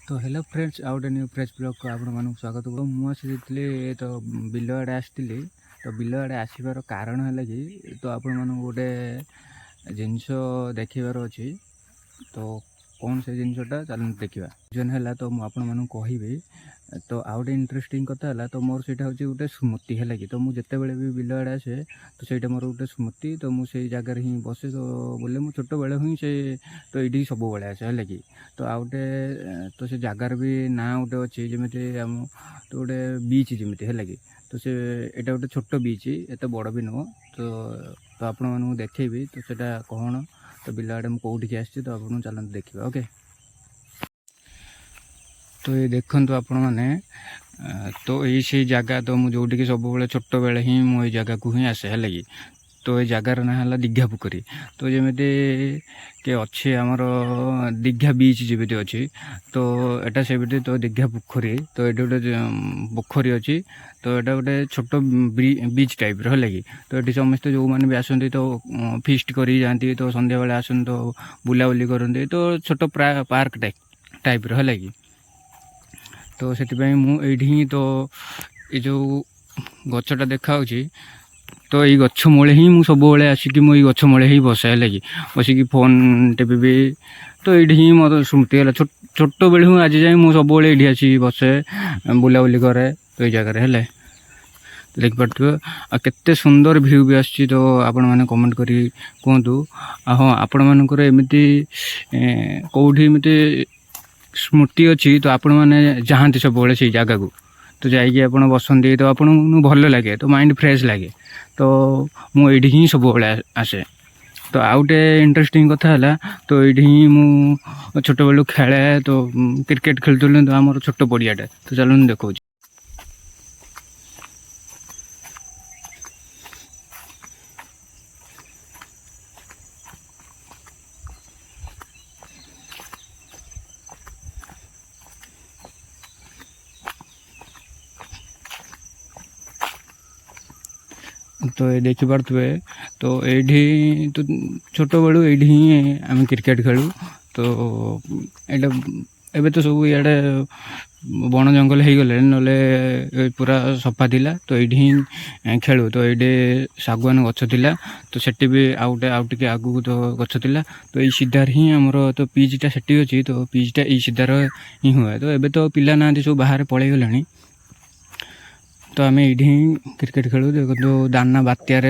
तो hello friends आउ गए न्यू फ्रेश ब्लॉग को आपण स्वागत कर मुझे तो बिल आड़े आसती तो बिल आड़े आसबार कारण है कि तो आपण मन गोटे जिनस देखार अच्छी तो कौन से जिनसटा चल देखा जन है तो मुझे कहि तो आउ गए इंटरेस्टिंग कथा है तो मोर से गोटे स्मृति है कि तो मुझे जितेबाला भी बिल आड़े आसे तो सहीटा मोर गोटे स्मृति तो मुझे जगार ही बसे तो बोले मुझे छोट बेले ही से तो ये सब बड़े आसे है कि तो आउटे तो से जगार भी ना गोटे अच्छी जमी आम तो गोटे बीच जमी है कि तो से यहाँ गोटे छोट बीच एत बड़ भी नुह तो आपण मानू देखेबी तो सेटा कौन तो बिल आड़े मुझे कौटिकी आसी तो आप चलते देखा ओके। तो ये देखु आपण मैंने तो यही से जगह तो मुझे सब छोट बेले ही मुझे जगह को ही आसे है कि तो ये जगार ना है दीघा पोखरी तो जमी के अच्छे आमर दीघा बीच जमी अच्छी तो एटा से तो दीघा पोखरी तो ये गोटे पोखरी अच्छी तो यहाँ गोटे छोट बीच टाइप है कि तो ये समस्ते जो मैंने भी आसती तो फिस्ट कर जाती तो संध्या बेले आसती तो बुलाबुली करते तो छोट पार्क टाइप है कि तो से मुझे तो ये जो गचटा देखा तो ये गछ मूले ही मुझे सब आसिक मुझे गछ मूले ही बसे है कि बसिक फोन टेपी तो ये ही मत स्मृति है छोट बेले हूँ आज जाए मुझे सब ये आसिक बसे बुलाबुली करे तो ये जगह है देखिपे आते सुंदर भ्यू भी आसी तो आपण मैंने कमेंट करी कहतु हाँ आपण मानकर एमती कौटी एमती स्मृति अच्छी तो आपण मैंने जाती सब से जगह को तो जाइए आप बसती तो आपन भल लगे तो माइंड फ्रेश लगे तो मुझे ही सब आसे तो आउटे इंटरेस्टिंग कथा है तो ये ही मु छोट बेलू खेले तो क्रिकेट खेलुँ तो आम छोट पड़ियाटे तो चलो देखो तो ये देखी पारे तो ये तो छोट बेलू ये आम क्रिकेट खेलु तो यहाँ एवं तो सब इे बण जंगल हो गले ना पूरा सफा थिला तो ये खेलु तो ये सागवान गछ थिला तो सेठी भी आउटे आउटे आगू तो गछ थिला तो ये सीधार ही आमर तो पिचटा सेठी अच्छी तो पिचटा ये सीधार ही हुए तो एबे तो पिला ना सब बाहर पलि गले तो आम ये क्रिकेट खेलु देखो दाना बात्यार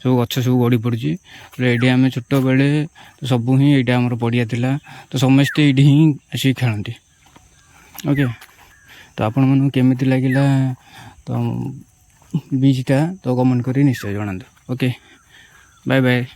सब गछ सब गड़ी पड़ी ये आम छोट बेले तो सब ही यहाँ आम पड़िया थिला तो समस्ते ये ही आसिक खेलती ओके। तो आपण मन केमिति लगिला तो बीचटा तो कमेंट करी निश्चय जनातु ओके बाय बाय।